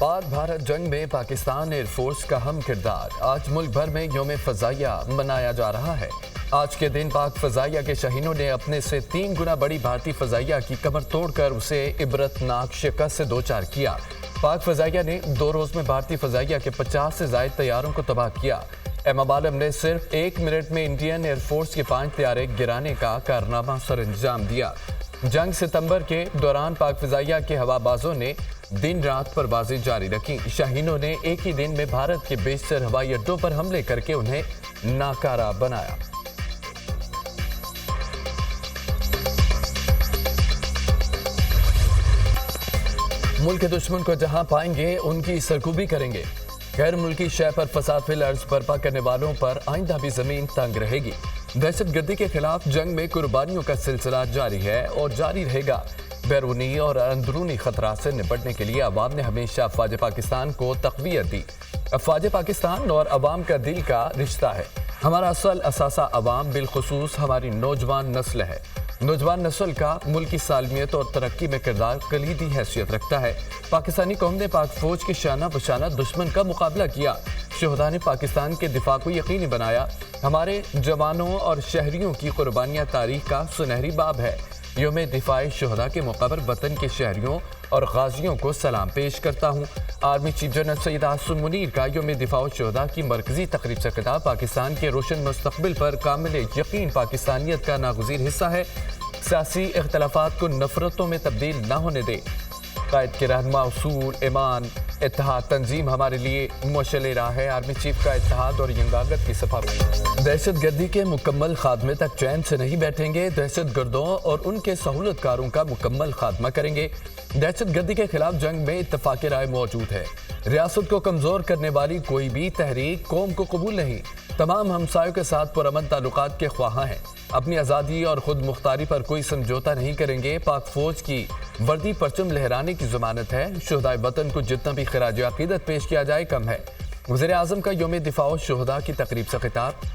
पाक भारत जंग में पाकिस्तान एयरफोर्स का अहम किरदार। आज मुल्क भर में यौम फ़ज़ाइया मनाया जा रहा है। आज के दिन पाक फ़ज़ाइया के शहीनों ने अपने से 3 गुना बड़ी भारतीय फ़ज़ाइया की कमर तोड़कर उसे इबरतनाक शिकस्त से दो चार किया। पाक फ़ज़ाइया ने 2 रोज़ में भारतीय फ़ज़ाइया के 50 से ज़ायद तैयारों को तबाह किया। एम आलम ने सिर्फ 1 मिनट में इंडियन एयरफोर्स के 5 तैयारे गिराने का कारनामा सर अंजाम दिया। जंग सितंबर के दौरान पाक फ़ज़ाइया के हवाबाजों ने दिन रात परवाज़ें जारी रखी। शाहीनों ने एक ही दिन में भारत के बेशतर हवाई अड्डों पर हमले करके उन्हें नाकारा बनाया। मुल्क के दुश्मन को जहां पाएंगे उनकी सरकूबी करेंगे। गैर मुल्की शय पर फसाद फिल अर्ज बर्पा करने वालों पर आइंदा भी जमीन तंग रहेगी। दहशत गर्दी के खिलाफ जंग में कुर्बानियों का सिलसिला जारी है और जारी रहेगा। बैरूनी और अंदरूनी खतरा से निपटने के लिए अवाम ने हमेशा अफवाज पाकिस्तान को तक़वियत दी। अफवाज पाकिस्तान और अवाम का दिल का रिश्ता है। हमारा असल असासा अवाम, बिलखुसूस हमारी नौजवान नस्ल है। नौजवान नस्ल का मुल्क की सालमियत और तरक्की में किरदार कलीदी हैसियत रखता है। पाकिस्तानी कौम ने पाक फौज के शाना बशाना दुश्मन का मुकाबला किया। शहदा ने पाकिस्तान के दिफा को यकीनी बनाया। हमारे जवानों और शहरियों की कुर्बानियाँ तारीख का सुनहरी बाब है। यौम दिफाए शहदा के मौका पर वतन के शहरियों और गाजियों को सलाम पेश करता हूँ। Army chief general Syed Asim Munir का यौम दिफा शहदा की मरकजी तकरीब से खिताब पाकिस्तान के रोशन मुस्तकबिल पर कामिल यकीन पाकिस्तानियत का नागुज़ीर हिस्सा है। सियासी इख्तलाफात को नफरतों में तब्दील न होने दे। कायद के रहनुमा उसूल, ईमान, इत्तेहाद, तंजीम हमारे लिए मशअल राह है। आर्मी चीफ का इत्तेहाद और यंगागत की सफारत। दहशत गर्दी के मुकम्मल खात्मे तक चैन से नहीं बैठेंगे। दहशत गर्दों और उनके सहूलतकारों का मुकम्मल खात्मा करेंगे। दहशत गर्दी के खिलाफ जंग में इत्तफाक राय मौजूद है। रियासत को कमजोर करने वाली कोई भी तहरीक कौम को कबूल नहीं। तमाम हमसायों के साथ पुरअमन ताल्लुकात के ख्वाहां हैं। अपनी आज़ादी और खुद मुख्तारी पर कोई समझौता नहीं करेंगे। पाक फौज की वर्दी परचम लहराने की जमानत है। शुहदाए वतन को जितना भी खराज अकीदत पेश किया जाए कम है। वज़ीर आज़म का यौम दिफा शुहदा की तकरीब से खिताब।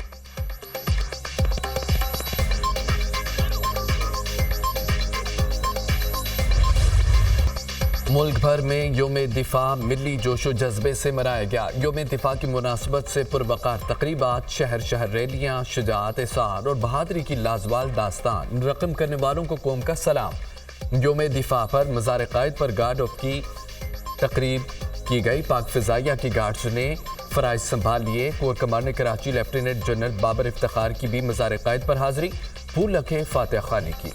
मुल्क भर में यौम दिफा मिली जोशो जज्बे से मनाया गया। यौम दिफा की मुनासबत से पुरवकार तकरीबात, शहर शहर रैलियाँ, शुजाअत इसार और बहादुरी की लाजवाल दास्तान रकम करने वालों को कौम का सलाम। यौम दिफा पर मज़ार कायद पर गार्ड ऑफ की तकरीब की गई। पाक फ़ज़ाइया की गार्ड्स ने फ़राइज़ संभाल लिए। Core commander Karachi lieutenant general Babar Iftikhar की भी मज़ार कायद पर हाज़री। फूल रखे फातिहा खाने की।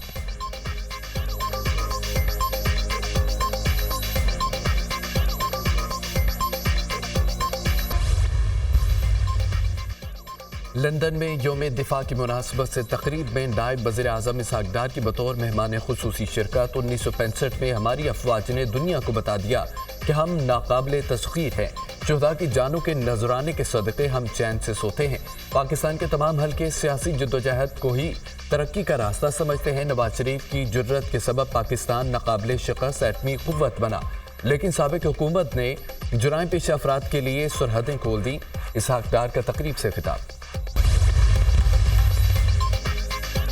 लंदन में यौम दिफा की मुनासबत से तकरीब में नायब वज़ीर आज़म इसहाक डार की बतौर मेहमान खुसूसी शिरकत। 1965 में हमारी अफवाज ने दुनिया को बता दिया कि हम नाकाबिले तस्खीर हैं। शुहदा की जानों के नजराने के सदक़े हम चैन से सोते हैं। पाकिस्तान के तमाम हल्के सियासी जद्दोजहद को ही तरक्की का रास्ता समझते हैं। नवाज शरीफ की जुर्रत के सबब पाकिस्तान नाकाबिले शिकस्त एटमी क़ुव्वत बना, लेकिन साबिक़ हुकूमत ने जुराइम पेशा अफराद के लिए सरहदें खोल दी। इसहाक डार का तकरीब से खिताब।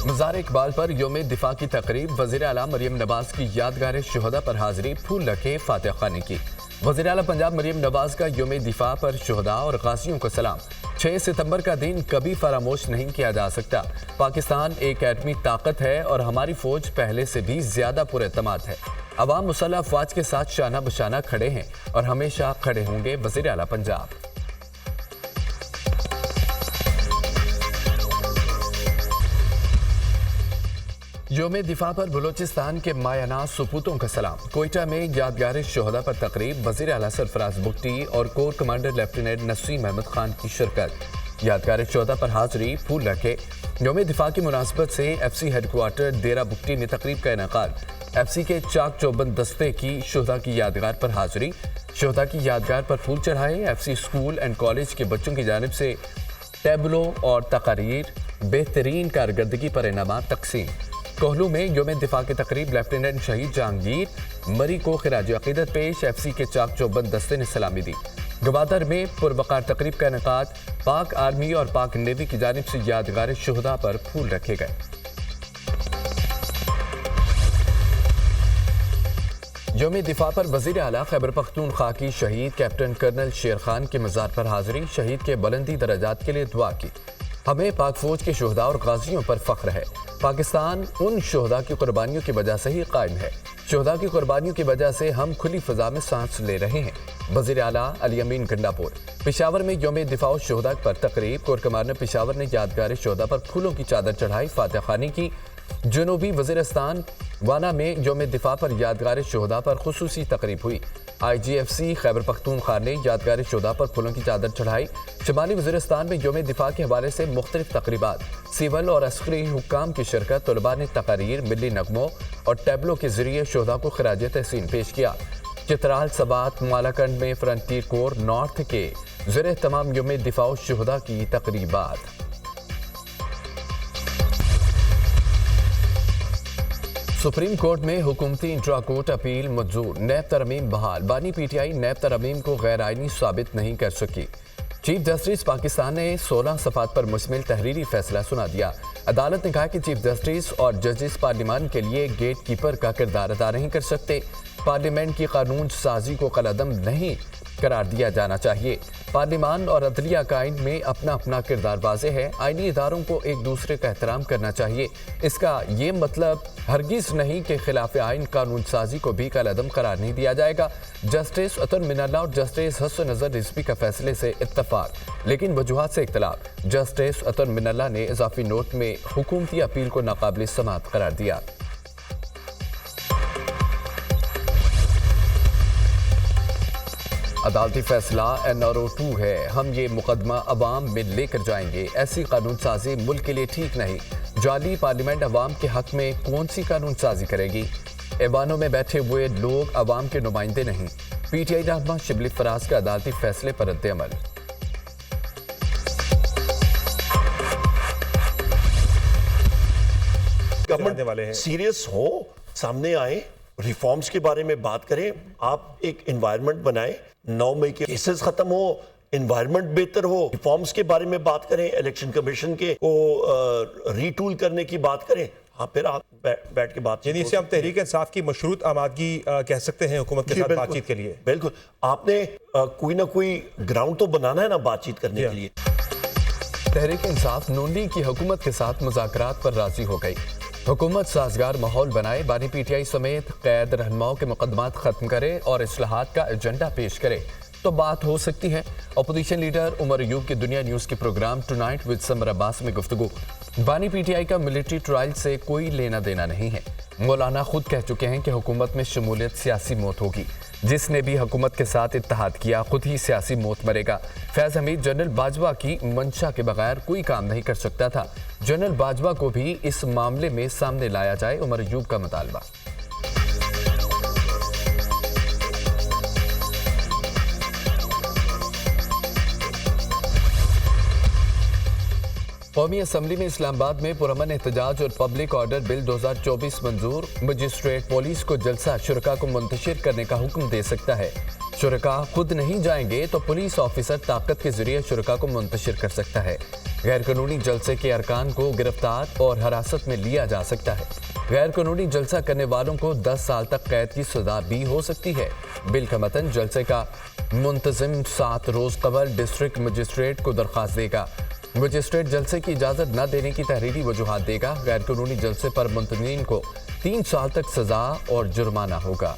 मज़ार इकबाल पर यौम दिफा की तकरीब। वज़ीर आला मरियम नवाज की यादगार शुहदा पर हाज़री। फूल रखे फातिहा खाने की। वज़ीर आला पंजाब मरियम नवाज का यौम दिफा पर शुहदा और गाज़ियों को सलाम। 6 सितंबर का दिन कभी फरामोश नहीं किया जा सकता। पाकिस्तान एक एटमी ताकत है और हमारी फौज पहले से भी ज्यादा पुरएतमाद है। अवाम मुसल्लह अफवाज के साथ शाना बशाना खड़े हैं और हमेशा खड़े होंगे। वज़ीर आला पंजाब। यौम दिफा पर बलोचिस्तान के मायानाज सपूतों का सलाम। कोयटा में यादगार शोहदा पर तकरीब। वज़ीर आला सरफराज बुगटी और core commander lieutenant Naseem Ahmed Khan की शिरकत। यादगार शोहदा पर हाज़री। फूल रखे। यौम दिफा की मुनासबत से FC हेडक्वार्टर डेरा बुगटी में तकरीब का इनेकाद। FC के चाक चौबंद दस्ते की शोहदा की यादगार पर हाज़री। शोहदा की यादगार पर फूल चढ़ाए। FC स्कूल एंड कॉलेज के बच्चों की जानिब से टैबलो और तकारीर, बेहतरीन कारकर्दगी पर इनामात तकसीम। कोहलू में यौम दिफा की तकरीब। लेफ्टिनेंट शहीद जहांगीर मरी को खिराज अकीदत पेश। FC के चाक चौबंद दस्ते ने सलामी दी। गवादर में पुरवकार तकरीब का इनेकाद। पाक आर्मी और पाक नेवी की जानिब से यादगार शुहदा पर फूल रखे गए। یوم دفاع پر وزیر اعلیٰ خیبر پختونخوا کی شہید کیپٹن کرنل شیر خان کے مزار پر حاضری، شہید کے بلندی درجات کے لیے دعا کی۔ ہمیں پاک فوج کے شہداء اور غازیوں پر فخر ہے۔ پاکستان ان شہداء کی قربانیوں کی وجہ سے ہی قائم ہے۔ شہداء کی قربانیوں کی وجہ سے ہم کھلی فضا میں سانس لے رہے ہیں۔ وزیر اعلیٰ علی امین گنڈاپور۔ پشاور میں یوم دفاع شہداء پر تقریب، کور کمانڈر پشاور نے یادگار شہداء پر پھولوں کی چادر چڑھائی، فاتح خوانی کی۔ جنوبی وزیرستان وانا میں یوم دفاع پر یادگار شہداء پر خصوصی تقریب ہوئی۔ آئی جی ایف سی خیبر پختونخوا نے یادگار شہداء پر پھولوں کی چادر چڑھائی۔ شمالی وزیرستان میں یوم دفاع کے حوالے سے مختلف تقریبات، سول اور عسکری حکام کی شرکت، طلباء نے تقاریر، ملی نغموں اور ٹیبلو کے ذریعے شہداء کو خراج تحسین پیش کیا۔ چترال، سبات، مالاکنڈ میں فرنٹیر کور نارتھ کے زیر اہتمام یوم دفاع شہداء کی تقریبات۔ سپریم کورٹ میں حکومتی انٹرا کورٹ اپیل منظور، نیب ترمیم بحال۔ بانی پی ٹی آئی نیب ترمیم کو غیر آئینی ثابت نہیں کر سکی۔ چیف جسٹس پاکستان نے 16 صفحات پر مشتمل تحریری فیصلہ سنا دیا۔ عدالت نے کہا کہ چیف جسٹس اور ججز پارلیمان کے لیے گیٹ کیپر کا کردار ادا نہیں کر سکتے۔ پارلیمنٹ کی قانون سازی کو قلعدم نہیں قرار دیا جانا چاہیے۔ پارلیمان اور عدلیہ کا آئین میں اپنا اپنا کردار واضح ہے۔ آئینی اداروں کو ایک دوسرے کا احترام کرنا چاہیے۔ اس کا یہ مطلب ہرگز نہیں کہ خلاف آئین قانون سازی کو بھی کالعدم قرار نہیں دیا جائے گا۔ جسٹس عطر من اللہ اور جسٹس حسن نظر رضوی کا فیصلے سے اتفاق، لیکن وجوہات سے اختلاف۔ جسٹس عطر من اللہ نے اضافی نوٹ میں حکومتی اپیل کو ناقابل سماعت قرار دیا۔ عدالتی فیصلہ NRO2 ہے، ہم یہ مقدمہ عوام میں لے کر جائیں گے۔ ایسی قانون سازی ملک کے لیے ٹھیک نہیں۔ جعلی پارلیمنٹ عوام کے حق میں کون سی قانون سازی کرے گی؟ ایوانوں میں بیٹھے ہوئے لوگ عوام کے نمائندے نہیں۔ پی ٹی آئی رہنما شبلی فراز کا عدالتی فیصلے پر رد عمل۔ گورنمنٹ سیریس ہو، سامنے آئے، ریفارمز کے بارے میں بات کریں۔ آپ ایک انوائرمنٹ بنائیں، 9 مئی کے کیسز ختم ہو، انوائرمنٹ بہتر ہو، ریفارمز کے بارے میں بات کریں، الیکشن کمیشن کے کو ری ٹول کرنے کی بات کریں۔ ہاں، پھر آپ بیٹھ کے بات، یعنی اسے ہم تحریک انصاف کی مشروط آمادگی کہہ سکتے ہیں حکومت کے ساتھ بات چیت کے لیے۔ بالکل، آپ نے کوئی نہ کوئی گراؤنڈ تو بنانا ہے نا بات چیت کرنے کے لیے۔ تحریک انصاف نون لیگ کی حکومت کے ساتھ مذاکرات پر راضی ہو گئی۔ حکومت سازگار ماحول بنائے، بانی پی ٹی آئی سمیت قید رہنماؤں کے مقدمات ختم کرے اور اصلاحات کا ایجنڈا پیش کرے تو بات ہو سکتی ہے۔ اپوزیشن لیڈر عمر ایوب کی دنیا نیوز کے پروگرام ٹونائٹ وذ سمر عباس میں گفتگو۔ بانی پی ٹی آئی کا ملٹری ٹرائل سے کوئی لینا دینا نہیں ہے۔ مولانا خود کہہ چکے ہیں کہ حکومت میں شمولیت سیاسی موت ہوگی۔ جس نے بھی حکومت کے ساتھ اتحاد کیا خود ہی سیاسی موت مرے گا۔ فیض حمید جنرل باجوہ کی منشا کے بغیر کوئی کام نہیں کر سکتا تھا۔ جنرل باجوہ کو بھی اس معاملے میں سامنے لایا جائے، عمر ایوب کا مطالبہ۔ قومی اسمبلی میں اسلام آباد میں پرامن احتجاج اور پبلک آرڈر بل 2024 منظور۔ مجسٹریٹ پولیس کو جلسہ شرکاء کو منتشر کرنے کا حکم دے سکتا ہے۔ شرکاء خود نہیں جائیں گے تو پولیس آفیسر طاقت کے ذریعے شرکاء کو منتشر کر سکتا ہے۔ غیر قانونی جلسے کے ارکان کو گرفتار اور حراست میں لیا جا سکتا ہے۔ غیر قانونی جلسہ کرنے والوں کو 10 سال تک قید کی سزا بھی ہو سکتی ہے۔ بل کا متن جلسے کا منتظم 7 روز قبل ڈسٹرکٹ مجسٹریٹ کو درخواست دے گا۔ مجسٹریٹ جلسے کی اجازت نہ دینے کی تحریری وجوہات دے گا۔ غیر قانونی جلسے پر منتظمین کو 3 سال تک سزا اور جرمانہ ہوگا۔